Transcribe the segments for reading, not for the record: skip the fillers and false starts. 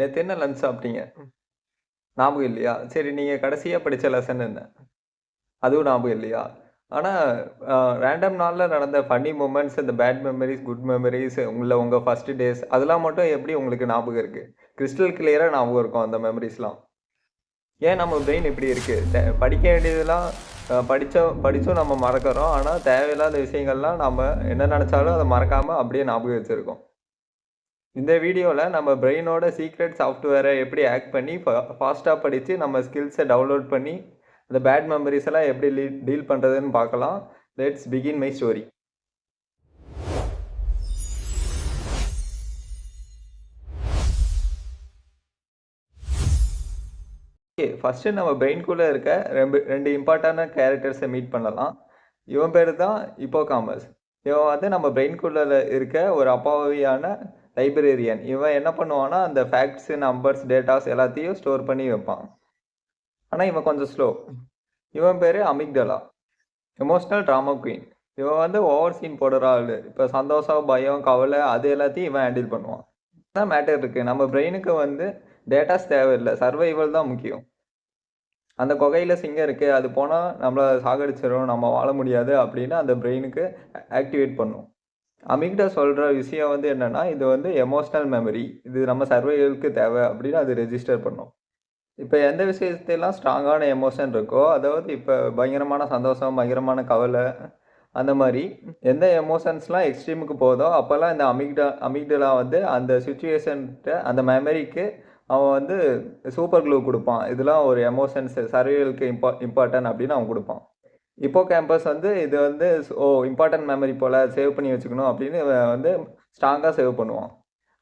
நேத்து என்ன லஞ்ச் சாப்பிட்டீங்க? ஞாபகம் இல்லையா? சரி, நீங்க கடைசியா படிச்ச லெசன் என்ன? அதுவும் ஞாபகம் இல்லையா? ஆனா, ரேண்டம் நாள்ல நடந்த ஃபன்னி மொமெண்ட்ஸ், இந்த பேட் மெமரீஸ், குட் மெமரீஸ், உங்க ஃபர்ஸ்ட் டேஸ் அதெல்லாம் மட்டும் எப்படி உங்களுக்கு ஞாபகம் இருக்கு? கிறிஸ்டல் கிளியரா ஞாபகம் இருக்கும் அந்த மெமரீஸ்லாம். ஏன் நம்ம பிரெயின் இப்படி இருக்கு? படிக்க வேண்டியதெல்லாம் படிச்சும் நம்ம மறக்கறோம். ஆனா, தேவையில்லாத விஷயங்கள்லாம் நாம என்ன நெனச்சாலும் அத மறக்காம அப்படியே ஞாபகம் வச்சிருக்கோம். இந்த வீடியோல நம்ம பிரெயினோட சீக்ரெட் சாஃப்ட்வேரை எப்படி ஹேக் பண்ணி ஃபாஸ்ட்டாக படித்து நம்ம ஸ்கில்ஸை டவுன்லோட் பண்ணி அந்த பேட் மெமரிஸ் எல்லாம் எப்படி டீல் பண்ணுறதுன்னு பார்க்கலாம். Let's begin my story. Okay, first நம்ம பிரெயின்குள்ளே இருக்க ரெண்டு இம்பார்ட்டண்டான கேரக்டர்ஸை மீட் பண்ணலாம். இவன் பேர் தான் ஹிப்போகாம்பஸ். இவன் வந்து நம்ம பிரெயின்குள்ளே இருக்க ஒரு அப்பாவியான லைப்ரேரியன். இவன் என்ன பண்ணுவான்னா அந்த ஃபேக்ட்ஸு, நம்பர்ஸ், டேட்டாஸ் எல்லாத்தையும் ஸ்டோர் பண்ணி வைப்பான். ஆனால் இவன் கொஞ்சம் ஸ்லோ. இவன் பேர் அமிக்டலா, எமோஷ்னல் ட்ராமா குயின். இவன் வந்து ஓவர் சீன் போடுற ஆள். இப்போ சந்தோஷம், பயம், கவலை அது எல்லாத்தையும் இவன் ஹேண்டில் பண்ணுவான். தான் மேட்டர் இருக்குது. நம்ம பிரெயினுக்கு வந்து டேட்டாஸ் தேவையில்லை, சர்வைவல் தான் முக்கியம். அந்த குகையில் சிங்கம் இருக்குது, அது போனால் நம்மளை சாகடிச்சிடும், நம்ம வாழ முடியாது அப்படின்னு அந்த பிரெயினுக்கு ஆக்டிவேட் பண்ணும். அமிக்டா சொல்கிற விஷயம் வந்து என்னென்னா, இது வந்து எமோஷ்னல் மெமரி, இது நம்ம சர்வைவலுக்கு தேவை அப்படின்னு அது ரெஜிஸ்டர் பண்ணும். இப்போ எந்த விஷயத்தையெல்லாம் ஸ்ட்ராங்கான எமோஷன் இருக்கோ, அதாவது இப்போ பயங்கரமான சந்தோஷம், பயங்கரமான கவலை, அந்த மாதிரி எந்த எமோஷன்ஸ்லாம் எக்ஸ்ட்ரீமுக்கு போதோ அப்போல்லாம் இந்த அமிக்டலா வந்து அந்த சுச்சுவேஷன்கிட்ட அந்த மெமரிக்கு அவன் வந்து சூப்பர் க்ளூ கொடுப்பான். இதெல்லாம் ஒரு எமோஷன்ஸ் சர்வைவலுக்கு இம்பார்ட்டன்ட் அப்படின்னு அவன் கொடுப்பான். இப்போ கேம்பஸ் வந்து இது வந்து இம்பார்ட்டன்ட் மெமரி போல் சேவ் பண்ணி வச்சுக்கணும் அப்படின்னு வந்து ஸ்ட்ராங்காக சேவ் பண்ணுவான்.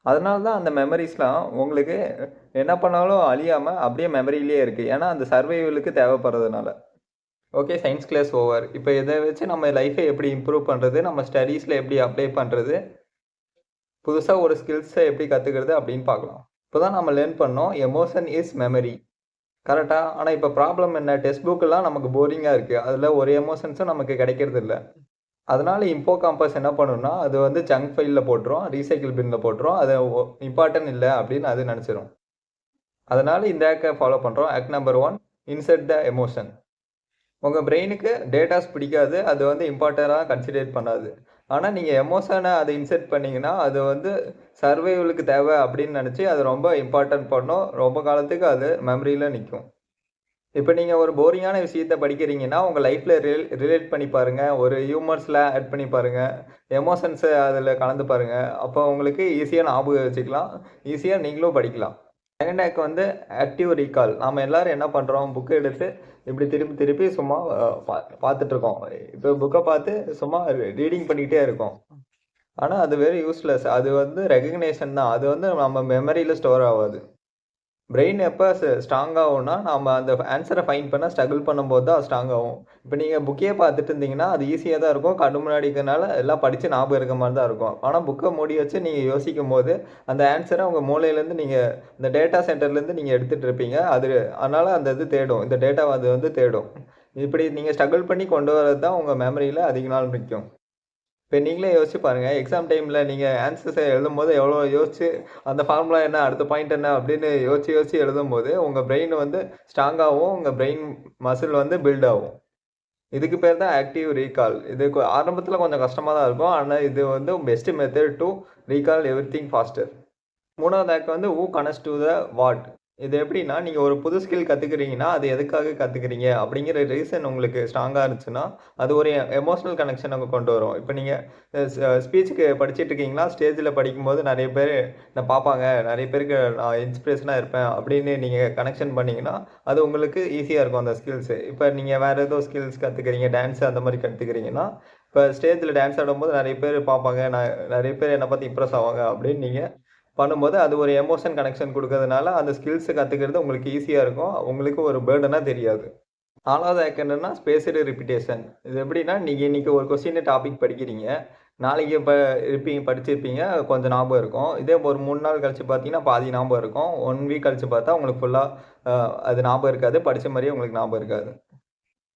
அதனால தான் அந்த மெமரிஸ்லாம் உங்களுக்கு என்ன பண்ணாலும் அழியாமல் அப்படியே மெமரியிலே இருக்குது. ஏன்னா அந்த சர்வைவலுக்கு தேவைப்படுறதுனால. Okay, science class over. இப்போ இதை வச்சு நம்ம லைஃப்பை எப்படி இம்ப்ரூவ் பண்ணுறது, நம்ம ஸ்டடீஸில் எப்படி அப்ளை பண்ணுறது, புதுசாக ஒரு ஸ்கில்ஸை எப்படி கற்றுக்கிறது அப்படின்னு பார்க்கலாம். இப்போ தான் நம்ம லேர்ன் பண்ணோம் எமோஷன் இஸ் மெமரி, கரெக்டாக? ஆனால் இப்போ ப்ராப்ளம் என்ன, டெக்ஸ்ட் புக்கெல்லாம் நமக்கு போரிங்காக இருக்குது, அதில் ஒரு எமோஷன்ஸும் நமக்கு கிடைக்கிறது இல்லை. அதனால் ஹிப்போகாம்பஸ் என்ன பண்ணுன்னா, அது வந்து ஜங்க் ஃபைலில் போட்டுரும், ரீசைக்கிள் பின்னில் போட்டுரும், அது இம்பார்ட்டன்ட் இல்லை அப்படின்னு அது நினச்சிரும். அதனால் இந்த ஆக்கை ஃபாலோ பண்ணுறோம். ஆக்ட் நம்பர் 1, இன்சர்ட் த எமோஷன். உங்கள் பிரெயினுக்கு டேட்டாஸ் பிடிக்காது, அது வந்து இம்பார்ட்டண்ட்டாக கன்சிடர் பண்ணாது. ஆனால் நீங்கள் எமோஷனை அதை இன்சர்ட் பண்ணிங்கன்னா அது வந்து சர்வைவலுக்கு தேவை அப்படின்னு நினச்சி அது ரொம்ப இம்பார்ட்டன்ட் பண்ணும், ரொம்ப காலத்துக்கு அது மெமரியில் நிற்கும். இப்போ நீங்கள் ஒரு போரிங்கான விஷயத்தை படிக்கிறீங்கன்னா உங்கள் லைஃப்பில் ரிலேட் பண்ணி பாருங்கள், ஒரு ஹியூமர்ஸில் ஆட் பண்ணி பாருங்கள், எமோஷன்ஸை அதில் கலந்து பாருங்கள். அப்போ உங்களுக்கு ஈஸியாக ஞாபகம் வச்சுக்கலாம், ஈஸியாக நீங்களும் படிக்கலாம். செகண்ட் ஆக் வந்து ஆக்டிவ் ரீகால். நாம் எல்லோரும் என்ன பண்ணுறோம், புக்கை எடுத்து இப்படி திருப்பி திருப்பி சும்மா பார்த்துட்ருக்கோம். இப்போ புக்கை பார்த்து சும்மா ரீடிங் பண்ணிக்கிட்டே இருக்கோம். ஆனால் அது வெரி யூஸ்லெஸ். அது வந்து ரெகக்னேஷன் தான், அது வந்து நம்ம மெமரியில் ஸ்டோர் ஆகாது. பிரெயின் எப்போ ஸ்ட்ராங் ஆகும்னா நம்ம அந்த ஆன்சரை ஃபைண்ட் பண்ண ஸ்ட்ரகிள் பண்ணும்போது தான் ஸ்ட்ராங் ஆகும். இப்போ நீங்கள் புக்கையே பார்த்துட்டு இருந்தீங்கன்னா அது ஈஸியாக தான் இருக்கும், கண்ணு முன்னாடி இருக்கிறனால எல்லாம் படித்து ஞாபகம் இருக்க மாதிரி தான் இருக்கும். ஆனால் புக்கை மூடி வச்சு நீங்கள் யோசிக்கும் போது அந்த ஆன்சரை உங்கள் மூளையிலேருந்து நீங்கள் இந்த டேட்டா சென்டர்லேருந்து நீங்கள் எடுத்துகிட்டு இருப்பீங்க. அதனால் அந்த இது தேடும், இந்த டேட்டாவை அது வந்து தேடும். இப்படி நீங்கள் ஸ்ட்ரகிள் பண்ணி கொண்டு வரது தான் உங்கள் மெமரியில் அதிக நாள் நிற்கும். இப்போ நீங்களே யோசிச்சு பாருங்கள், எக்ஸாம் டைமில் நீங்கள் ஆன்சர்ஸை எழுதும்போது எவ்வளோ யோசிச்சு அந்த ஃபார்முலா என்ன, அடுத்த பாயிண்ட் என்ன அப்படின்னு யோசிச்சு எழுதும்போது உங்கள் பிரெயின் வந்து ஸ்ட்ராங்காகவும் உங்கள் பிரெயின் மசில் வந்து பில்ட் ஆகும். இதுக்கு பேர் தான் ஆக்டிவ் ரீகால். இது ஆரம்பத்தில் கொஞ்சம் கஷ்டமாக தான் இருக்கும், ஆனால் இது வந்து best method to recall everything faster. மூணாவது ஆக் வந்து who connects to the what. இது எப்படின்னா, நீங்கள் ஒரு புது ஸ்கில் கற்றுக்குறீங்கன்னா அது எதுக்காக கற்றுக்குறீங்க அப்படிங்கிற ரீசன் உங்களுக்கு ஸ்ட்ராங்காக இருந்துச்சுன்னா அது ஒரு எமோஷ்னல் கனெக்ஷன் அங்கே கொண்டு வரும். இப்போ நீங்கள் ஸ்பீச்சுக்கு படிச்சுட்டு இருக்கீங்களா, ஸ்டேஜில் படிக்கும்போது நிறைய பேர் நான் பார்ப்பாங்க, நிறைய பேருக்கு நான் இன்ஸ்பிரேஷனாக இருப்பேன் அப்படின்னு நீங்கள் கனெக்ஷன் பண்ணிங்கன்னா அது உங்களுக்கு ஈஸியாக இருக்கும் அந்த ஸ்கில்ஸு. இப்போ நீங்கள் வேறு ஏதோ ஸ்கில்ஸ் கற்றுக்குறீங்க, டான்ஸு அந்த மாதிரி கற்றுக்குறீங்கன்னா இப்போ ஸ்டேஜில் டான்ஸ் ஆடும்போது நிறைய பேர் பார்ப்பாங்க, நிறைய பேர் என்னை பார்த்து இம்ப்ரெஸ் ஆவாங்க அப்படின்னு நீங்கள் பண்ணும்போது அது ஒரு எமோஷன் கனெக்ஷன் கொடுக்கறதுனால அந்த ஸ்கில்ஸை கற்றுக்கிறது உங்களுக்கு ஈஸியாக இருக்கும், உங்களுக்கு ஒரு பேர்டனாக தெரியாது. 4வது ஆக் என்னென்னா ஸ்பேஸ்டு ரிப்பிட்டேஷன். இது எப்படின்னா, நீங்கள் இன்றைக்கி ஒரு கொஸ்டின் டாபிக் படிக்கிறீங்க, நாளைக்கு படிச்சிருப்பீங்க, கொஞ்சம் ஞாபகம் இருக்கும். இதே ஒரு 3 நாள் கழித்து பார்த்தீங்கன்னா பாதி ஞாபகம் இருக்கும், 1 வீக் கழித்து பார்த்தா உங்களுக்கு ஃபுல்லாக அது ஞாபகம் இருக்காது, படித்த மாதிரியே உங்களுக்கு ஞாபகம் இருக்காது.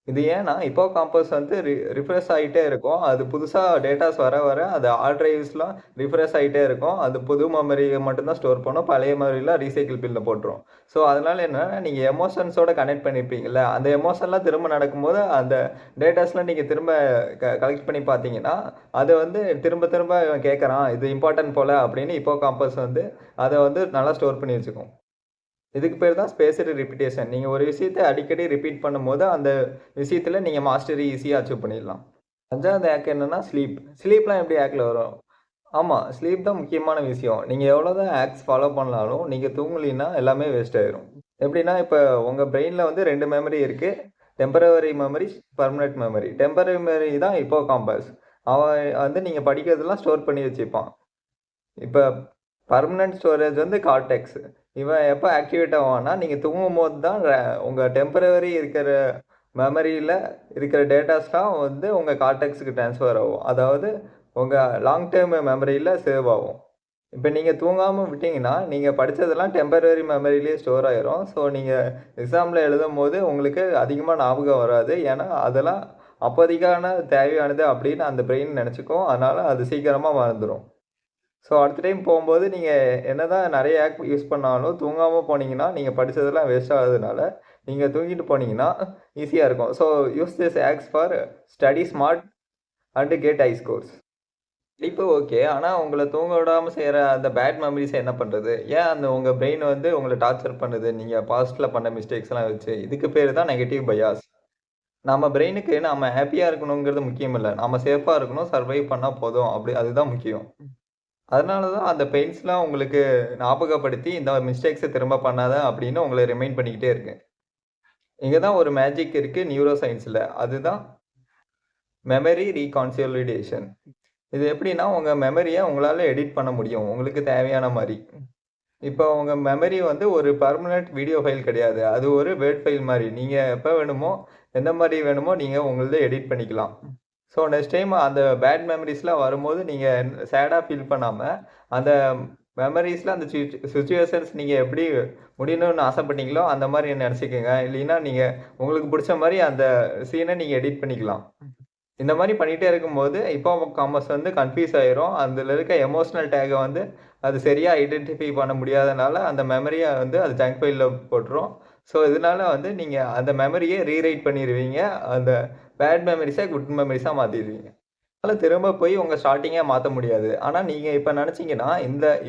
இது ஏன்னா, ஹிப்போகாம்பஸ் வந்து ரிஃப்ரெஷ் ஆயிட்டே இருக்கும். அது புதுசா டேட்டாஸ் வர வர அது ஹார்ட் டிரைவ்ஸ்லாம் ரிஃப்ரெஷ் ஆயிட்டே இருக்கும். அது புது மெமரிய மட்டும் தான் ஸ்டோர் பண்ணும். பழைய மெமரிலாம் ரீசைக்கிள் பின்ல போட்டுரும். ஸோ, அதனால என்னன்னா, நீங்க எமோஷன்ஸோட கனெக்ட் பண்ணியிருப்பீங்கல்ல, அந்த எமோஷன்லாம் திரும்ப நடக்கும்போது, அந்த டேட்டாஸ்லாம் நீங்க திரும்ப கலெக்ட் பண்ணி பார்த்தீங்கன்னா, அது வந்து திரும்ப திரும்ப இவன் கேட்கறான், இது இம்பார்ட்டன்ட் போல அப்படின்னு ஹிப்போகாம்பஸ் வந்து அத வந்து நல்லா ஸ்டோர் பண்ணி வச்சுக்கும். இதுக்கு பேர் தான் ஸ்பேஸ்டு ரிப்பிட்டேஷன். நீங்க ஒரு விஷயத்த அடிக்கடி ரிப்பீட் பண்ணும்போது, அந்த விஷயத்துல நீங்க மாஸ்டரி ஈஸியா அச்சீவ் பண்ணிடலாம். 5வது ஹேக் என்னன்னா ஸ்லீப். ஸ்லீப்லாம் எப்படி ஹேக்ல வரும்? ஆமா, ஸ்லீப் தான் முக்கியமான விஷயம். நீங்க எவ்வளோதான் ஹேக்ஸ் ஃபாலோ பண்ணாலும், நீங்க தூங்கலின்னா எல்லாமே வேஸ்ட் ஆயிரும். எப்படின்னா, இப்ப உங்க பிரெயின்ல வந்து 2 மெமரி இருக்கு. Temporary memory, permanent memory. Temporary memory தான் ஹிப்போகாம்பஸ். அவன் வந்து நீங்க படிக்கிறதெல்லாம் ஸ்டோர் பண்ணி வச்சுப்பான். இப்ப பெர்மனன்ட் ஸ்டோரேஜ் வந்து கார்டெக்ஸ். இவன் எப்போ ஆக்டிவேட் ஆவான்னா, நீங்க தூங்கும்போது தான் உங்க டெம்பரவரி இருக்கிற மெமரியில இருக்கிற டேட்டாஸ்லாம் வந்து உங்க கார்டெக்ஸ்க்கு ட்ரான்ஸ்ஃபர் ஆகும். அதாவது உங்க லாங் டெர்ம் மெமரியில சேவ் ஆகும். இப்ப நீங்க தூங்காம விட்டீங்கன்னா, நீங்க படிச்சதெல்லாம் டெம்பரரி மெமரியிலேயே ஸ்டோர் ஆயிரும். ஸோ, நீங்க எக்ஸாம்ல எழுதும்போது உங்களுக்கு அதிகமா ஞாபகம் வராது. ஏன்னா, அதெல்லாம் அப்போதைக்கான தேவையானது அப்படின்னு அந்த பிரெயின் நெனச்சுக்கும். அதனால அது சீக்கிரமா மறந்துரும். ஸோ, அடுத்த டைம் போம்போது நீங்க என்னதான் நெறைய ஆப் யூஸ் பண்ணாலும், தூங்காம போனீங்கன்னா, நீங்க படிச்சதெல்லாம் வேஸ்ட் ஆகுறதுனால, நீங்க தூங்கிட்டு போனீங்கன்னா, ஈஸியா இருக்கும். So, use this apps for study smart and get high scores. படிப்பு ஓகே. ஆனா, உங்கள தூங்க விடாம செய்ற அந்த பேட் மெமரீஸ என்ன பண்றது? ஏன் அந்த உங்க பிரெயின் வந்து உங்கள டார்ச்சர் பண்ணுது? நீங்க பாஸ்ட்ல பண்ண மிஸ்டேக்ஸ்லாம் வச்சு. இதுக்கு பேரு தான் நெகட்டிவ் பயாஸ். நம்ம பிரெயினுக்கு நாம ஹேப்பியா இருக்கணுங்கிறது முக்கியம் இல்ல. நாம சேஃபா இருக்கணும், சர்வைவ் பண்ணா போதும். அதுதான் முக்கியம். அதனால தான் அந்த பெயிண்ட்ஸ்லாம் உங்களுக்கு ஞாபகப்படுத்தி, இந்த மிஸ்டேக்ஸ திரும்ப பண்ணாத அப்படின்னு உங்கள ரிமைண்ட் பண்ணிக்கிட்டே இருக்கு. இங்க தான் ஒரு மேஜிக் இருக்கு நியூரோ சயன்ஸ்ல. அதுதான் மெமரி ரீகான்சாலிடேஷன். இது எப்படின்னா, உங்க மெமரிய உங்களால எடிட் பண்ண முடியும். உங்களுக்கு தேவையான மாரி. இப்போ உங்க மெமரி வந்து ஒரு பெர்மனன்ட் வீடியோ ஃபைல் கிடையாது. அது ஒரு வேர்ட் ஃபைல் மாரி. நீங்க எப்ப வேணுமோ, எந்த மாரி வேணுமோ நீங்க உங்களத எடிட் பண்ணிக்கலாம். ஸோ நெக்ஸ்ட் டைம் அந்த பேட் மெமரீஸ்லாம் வரும்போது நீங்க சேடா ஃபீல் பண்ணாம, அந்த மெமரீஸ்ல அந்த சிச்சுவேஷன்ஸ் நீங்க எப்படி முடியணும்னு ஆசைப்பட்டீங்களோ, அந்த மாரி நெனச்சுக்கங்க. இல்லைன்னா நீங்க உங்களுக்கு புடிச்ச மாரி அந்த சீன நீங்க எடிட் பண்ணிக்கலாம். இந்த மாரி பண்ணிட்டே இருக்கும்போது, ஹிப்போகாம்பஸ் வந்து கன்ஃப்யூஸ் ஆயிரும். அதுல இருக்க எமோஷனல் டேக்க வந்து அது சரியா ஐடென்டிஃபை பண்ண முடியாதனால, அந்த மெமரிய வந்து அது ஜங்க் ஃபைல்ல போட்டுரும். ஸோ, இதனால வந்து நீங்க அந்த மெமரிய ரீரைட் பண்ணிருவீங்க. அந்த பேட் மெமரீஸ குட் மெமரீஸா மாத்திருவீங்க. அதனால திரும்ப போய் உங்க ஸ்டார்ட்டிங்கே மாத்த முடியாது. ஆனா, நீங்க இப்ப நெனச்சீங்கன்னா,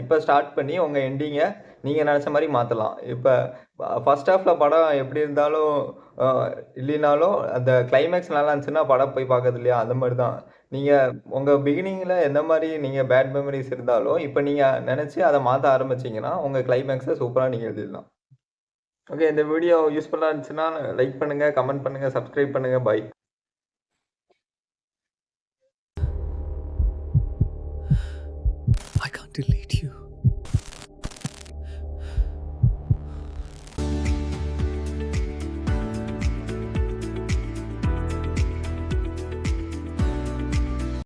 இப்ப ஸ்டார்ட் பண்ணி உங்க எண்டிங்க நீங்க நெனச்ச மாரி மாத்தலாம். இப்ப ஃபர்ஸ்ட் ஹாஃப்ல படம் எப்படி இருந்தாலும் அ இல்லைனாலும், அந்த கிளைமாக்ஸ் நல்லா இருந்துச்சுன்னா படம் போய் பாக்குறது இல்லையா? அந்த மாரி தான். நீங்க உங்க பிகினிங்ல எந்த மாரி நீங்க பேட் மெமரீஸ் இருந்தாலும், இப்ப நீங்க நெனச்சு அத மாத்த ஆரம்பிச்சீங்கன்னா, உங்க கிளைமாக்ஸ சூப்பரா நீங்க எழுதிடலாம். ஓகே, இந்த வீடியோ யூஸ்ஃபுல்லா இருந்துச்சுன்னா லைக் பண்ணுங்க, கமெண்ட் பண்ணுங்க, சப்ஸ்கிரைப் பண்ணுங்க. பாய். I can't delete you.